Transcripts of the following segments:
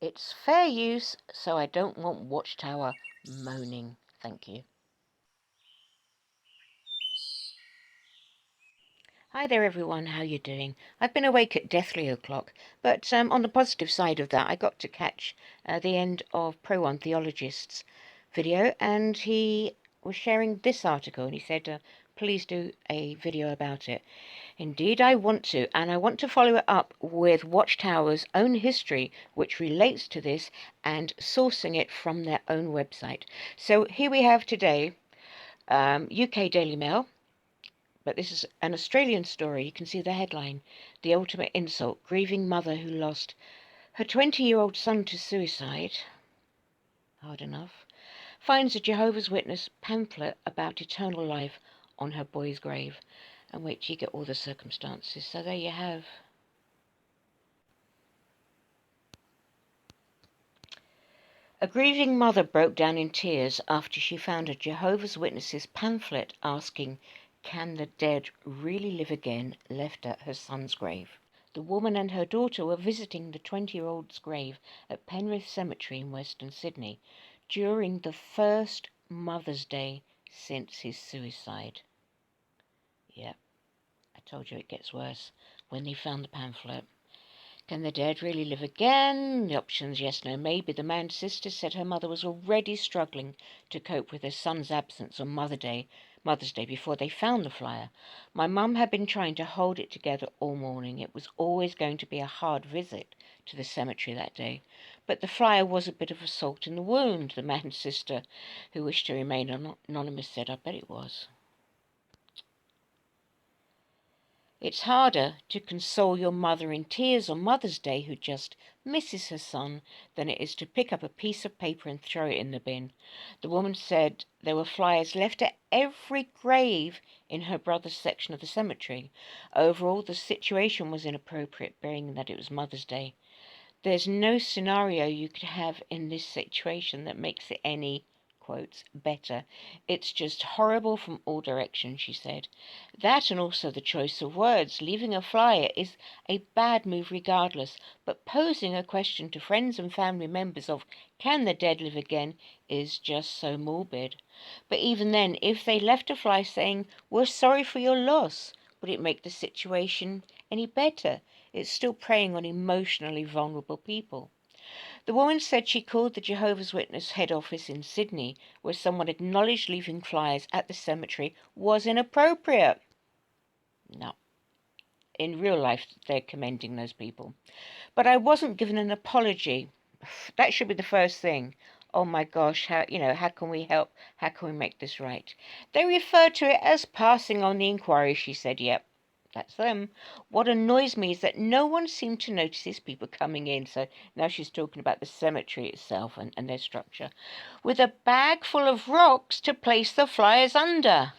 It's fair use, so I don't want Watchtower moaning. Thank you. Hi there everyone, how you doing? I've been awake at deathly o'clock, but on the positive side of that, I got to catch the end of Pro One Theologist's video, and he was sharing this article, and he said, please do a video about it. Indeed, I want to, and I want to follow it up with Watchtower's own history, which relates to this, and sourcing it from their own website. So here we have today, UK Daily Mail. But this is an Australian story. You can see the headline: The Ultimate Insult, Grieving Mother Who Lost Her 20-year-old Son to Suicide. Hard enough. Finds a Jehovah's Witness pamphlet about eternal life on her boy's grave. And wait till you get all the circumstances. So there you have. A grieving mother broke down in tears after she found a Jehovah's Witnesses pamphlet asking, "Can the dead really live again?" left at her son's grave. The woman and her daughter were visiting the 20-year-old's grave at Penrith Cemetery in Western Sydney during the first Mother's Day since his suicide. Yep, I told you it gets worse. When they found the pamphlet. Can the dead really live again? The options yes, no, maybe. The man's sister said her mother was already struggling to cope with her son's absence on Mother's Day before they found the flyer. My mum had been trying to hold it together all morning. It was always going to be a hard visit to the cemetery that day. But the flyer was a bit of a salt in the wound, the man's sister, who wished to remain anonymous, said. I bet it was. It's harder to console your mother in tears on Mother's Day who just misses her son than it is to pick up a piece of paper and throw it in the bin. The woman said there were flyers left at every grave in her brother's section of the cemetery. Overall, the situation was inappropriate, bearing that it was Mother's Day. There's no scenario you could have in this situation that makes it any quotes better. It's just horrible from all directions, she said. That and also the choice of words. Leaving a flyer is a bad move regardless, but posing a question to friends and family members of can the dead live again is just so morbid. But even then, if they left a flyer saying we're sorry for your loss, would it make the situation any better? It's still preying on emotionally vulnerable people. The woman said she called the Jehovah's Witness head office in Sydney, where someone acknowledged leaving flyers at the cemetery was inappropriate. No. In real life, they're commending those people. But I wasn't given an apology. That should be the first thing. Oh my gosh, how can we help? How can we make this right? They refer to it as passing on the inquiry, she said. Yep, that's them. What annoys me is that no one seemed to notice these people coming in. So now she's talking about the cemetery itself and their structure. With a bag full of rocks to place the flyers under.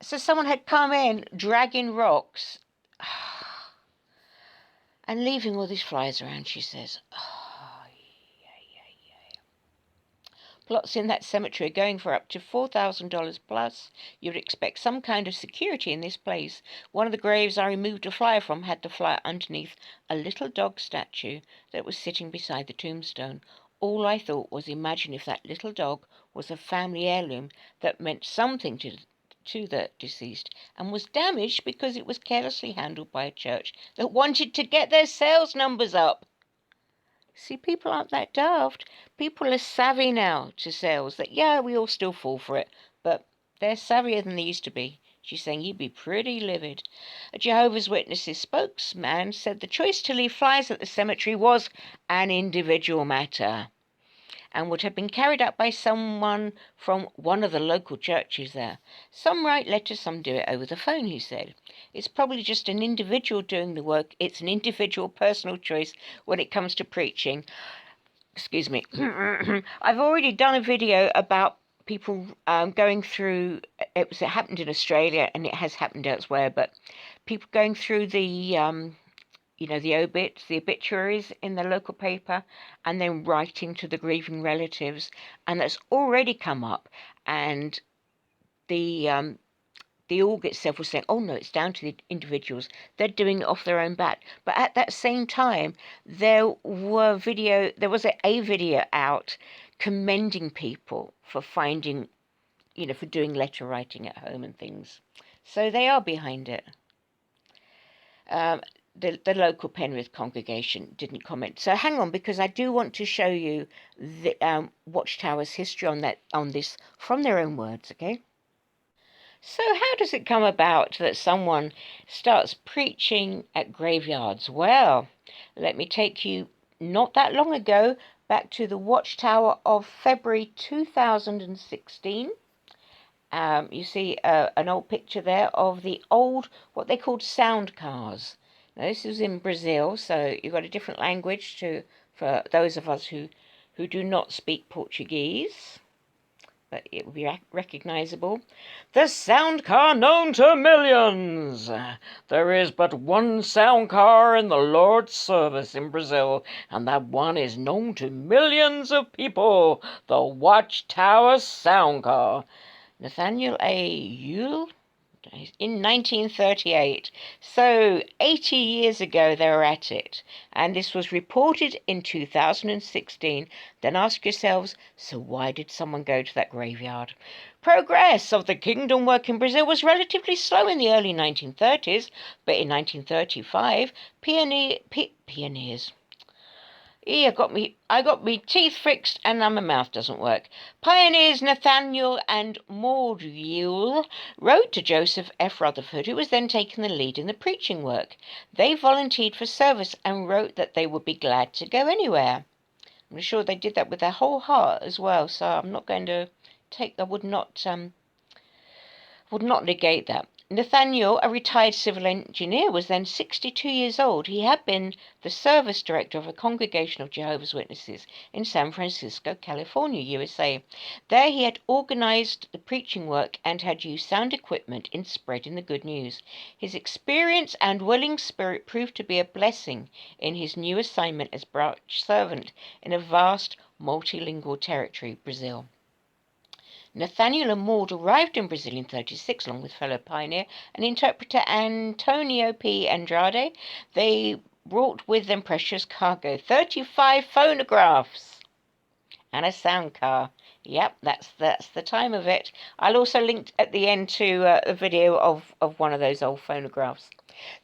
So someone had come in, dragging rocks, and leaving all these flyers around, she says. Plots in that cemetery are going for up to $4,000 plus. You would expect some kind of security in this place. One of the graves I removed a flyer from had the flyer underneath a little dog statue that was sitting beside the tombstone. All I thought was imagine if that little dog was a family heirloom that meant something to the deceased and was damaged because it was carelessly handled by a church that wanted to get their sales numbers up. See, people aren't that daft. People are savvy now to sales that, yeah, we all still fall for it, but they're savvier than they used to be. She's saying you'd be pretty livid. A Jehovah's Witnesses spokesman said the choice to leave flyers at the cemetery was an individual matter and would have been carried out by someone from one of the local churches there. Some write letters, some do it over the phone, he said. It's probably just an individual doing the work. It's an individual personal choice when it comes to preaching. Excuse me. I've already done a video about people going through, it happened in Australia and it has happened elsewhere, but people going through the obituaries in the local paper, and then writing to the grieving relatives, and that's already come up. And the the org itself was saying, oh no, it's down to the individuals. They're doing it off their own bat. But at that same time, there was a video out commending people for finding, for doing letter writing at home and things. So they are behind it. The local Penrith congregation didn't comment. So hang on, because I do want to show you the Watchtower's history on this from their own words, okay? So how does it come about that someone starts preaching at graveyards? Well, let me take you not that long ago back to the Watchtower of February 2016. You see an old picture there of the old, what they called sound cars. Now, this was in Brazil, so you've got a different language for those of us who do not speak Portuguese, but it will be recognisable. The sound car known to millions. There is but one sound car in the Lord's service in Brazil, and that one is known to millions of people. The Watchtower sound car. Nathaniel A. Yule in 1938. So 80 years ago they were at it. And this was reported in 2016. Then ask yourselves, so why did someone go to that graveyard? Progress of the kingdom work in Brazil was relatively slow in the early 1930s, but in 1935, pioneers. I got me teeth fixed and now my mouth doesn't work. Pioneers Nathaniel and Maud Yule wrote to Joseph F. Rutherford, who was then taking the lead in the preaching work. They volunteered for service and wrote that they would be glad to go anywhere. I'm sure they did that with their whole heart as well, so I'm not going to would not negate that. Nathaniel, a retired civil engineer, was then 62 years old. He had been the service director of a congregation of Jehovah's Witnesses in San Francisco, California, USA. There he had organized the preaching work and had used sound equipment in spreading the good news. His experience and willing spirit proved to be a blessing in his new assignment as branch servant in a vast multilingual territory, Brazil. Nathaniel and Maud arrived in Brazil in 1936 along with fellow pioneer and interpreter Antonio P. Andrade. They brought with them precious cargo, 35 phonographs and a sound car. Yep, that's the time of it. I'll also link at the end to a video of one of those old phonographs.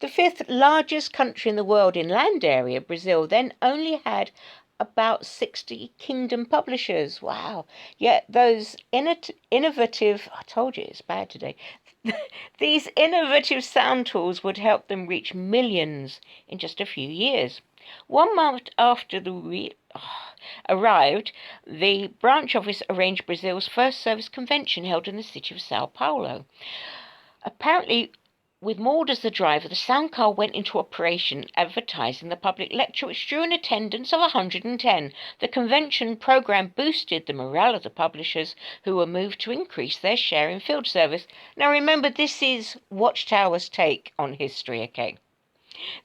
The fifth largest country in the world in land area, Brazil, then only had about 60 kingdom publishers. Wow. Yet those innovative, I told you it's bad today, these innovative sound tools would help them reach millions in just a few years. 1 month after the arrived, the branch office arranged Brazil's first service convention held in the city of Sao Paulo. Apparently, with Maud as the driver, the sound car went into operation advertising the public lecture, which drew an attendance of 110. The convention program boosted the morale of the publishers, who were moved to increase their share in field service. Now remember, this is Watchtower's take on history, okay?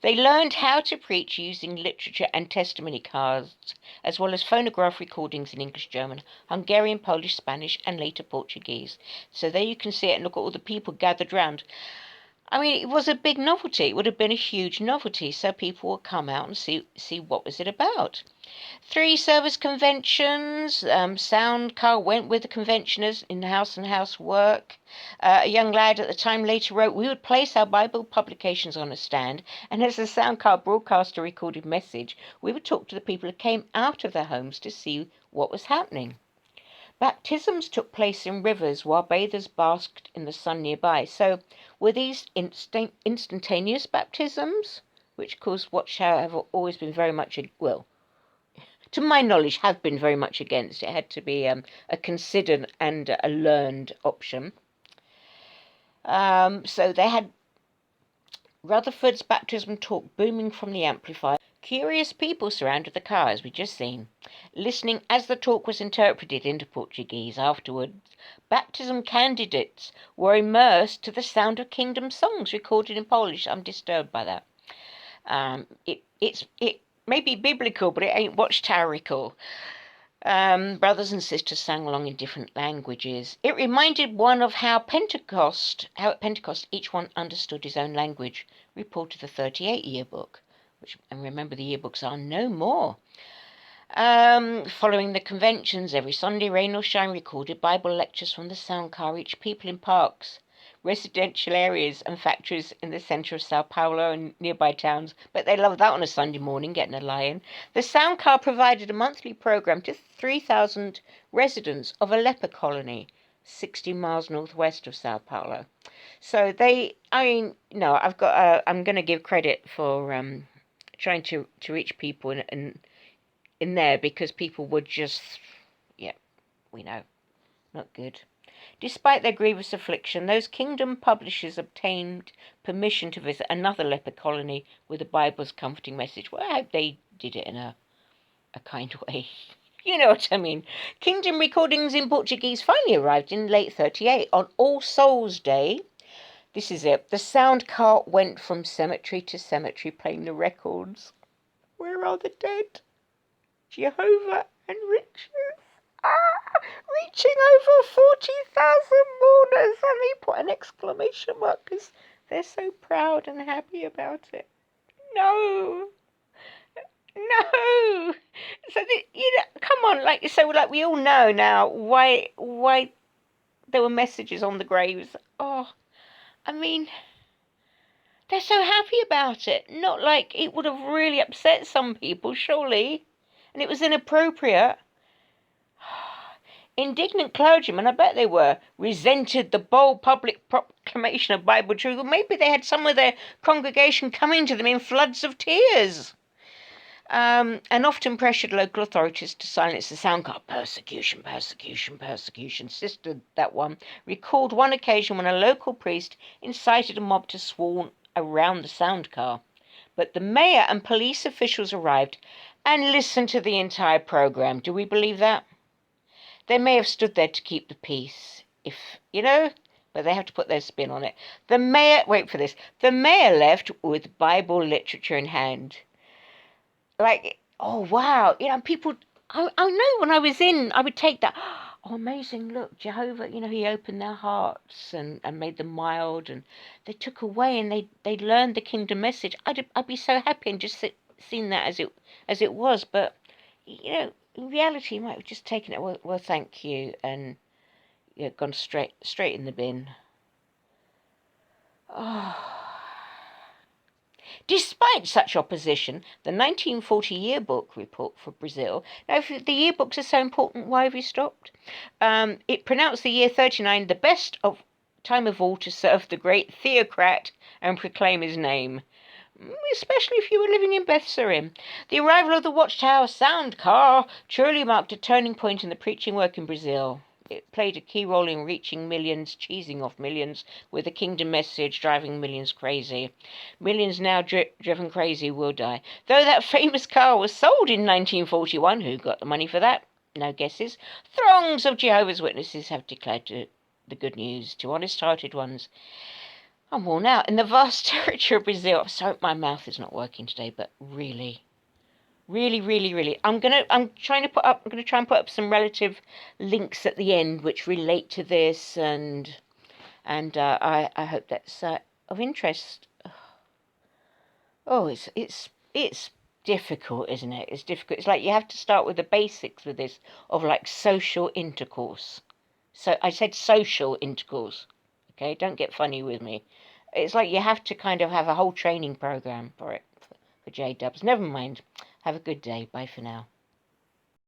They learned how to preach using literature and testimony cards, as well as phonograph recordings in English, German, Hungarian, Polish, Spanish, and later Portuguese. So there you can see it, and look at all the people gathered round. I mean, it was a big novelty. It would have been a huge novelty, so people would come out and see what was it about. 3 service conventions. Sound car went with the conventioners in house and housework. A young lad at the time later wrote, "We would place our Bible publications on a stand, and as the sound car broadcast a recorded message, we would talk to the people who came out of their homes to see what was happening." Baptisms took place in rivers while bathers basked in the sun nearby. So were these instantaneous baptisms, which of course Watchtower have always been very much, well, to my knowledge, have been very much against. It had to be a considered and a learned option. So they had Rutherford's baptism talk booming from the amplifier. Curious people surrounded the car, as we just seen, listening as the talk was interpreted into Portuguese. Afterwards, baptism candidates were immersed to the sound of kingdom songs recorded in Polish. I'm disturbed by that. It may be biblical, but it ain't Watchtowerical. Brothers and sisters sang along in different languages. It reminded one of how at Pentecost each one understood his own language, reported the 38 yearbook, which, and remember the yearbooks are no more. Following the conventions, every Sunday, rain or shine, recorded Bible lectures from the sound car reached people in parks, residential areas, and factories in the centre of Sao Paulo and nearby towns. But they love that on a Sunday morning, getting a lie-in. The sound car provided a monthly programme to 3,000 residents of a leper colony 60 miles northwest of Sao Paulo. So I'm going to give credit for trying to reach people and in there, because people would just, yeah, we know, not good. Despite their grievous affliction, those kingdom publishers obtained permission to visit another leper colony with the Bible's comforting message. Well, I hope they did it in a kind way. You know what I mean. Kingdom recordings in Portuguese finally arrived in late 38 on All Souls Day. This is it. The sound cart went from cemetery to cemetery playing the records. Where are the dead? Jehovah and riches. Reaching over 40,000 mourners, and they put an exclamation mark because they're so proud and happy about it. No, no. So come on, like we all know now why there were messages on the graves. Oh, I mean, they're so happy about it. Not like it would have really upset some people, surely, and it was inappropriate. Indignant clergymen, I bet they were, resented the bold public proclamation of Bible truth, or maybe they had some of their congregation coming to them in floods of tears, and often pressured local authorities to silence the sound card. Persecution, persecution, persecution. Sister, that one, recalled one occasion when a local priest incited a mob to swarm around the sound car. But the mayor and police officials arrived and listened to the entire program. Do we believe that? They may have stood there to keep the peace, but they have to put their spin on it. Wait for this, the mayor left with Bible literature in hand. Like, oh, wow. People, I know when I was in, I would take that, oh, amazing, look, Jehovah, he opened their hearts and made them mild, and they took away and they learned the kingdom message. I'd be so happy and just seen that as it was, but, in reality, you might have just taken it, well, thank you, and gone straight in the bin. Oh. Despite such opposition, the 1940 yearbook report for Brazil. Now, if the yearbooks are so important, why have you stopped? It pronounced the year 39 the best of time of all to serve the great theocrat and proclaim his name, especially if you were living in Bethsarim. The arrival of the Watchtower sound car truly marked a turning point in the preaching work in Brazil. It played a key role in reaching millions, cheesing off millions, with the kingdom message driving millions crazy. Millions now driven crazy will die. Though that famous car was sold in 1941, who got the money for that? No guesses. Throngs of Jehovah's Witnesses have declared the good news to honest-hearted ones. I'm worn out. In the vast territory of Brazil, sorry, my mouth is not working today, but really, I'm trying to try and put up some relative links at the end which relate to this, and I hope that's of interest. Oh, it's difficult, isn't it? It's difficult. It's like you have to start with the basics with this, of like social intercourse. So I said social intercourse. Okay, don't get funny with me. It's like you have to kind of have a whole training program for it, for J-dubs. Never mind. Have a good day. Bye for now.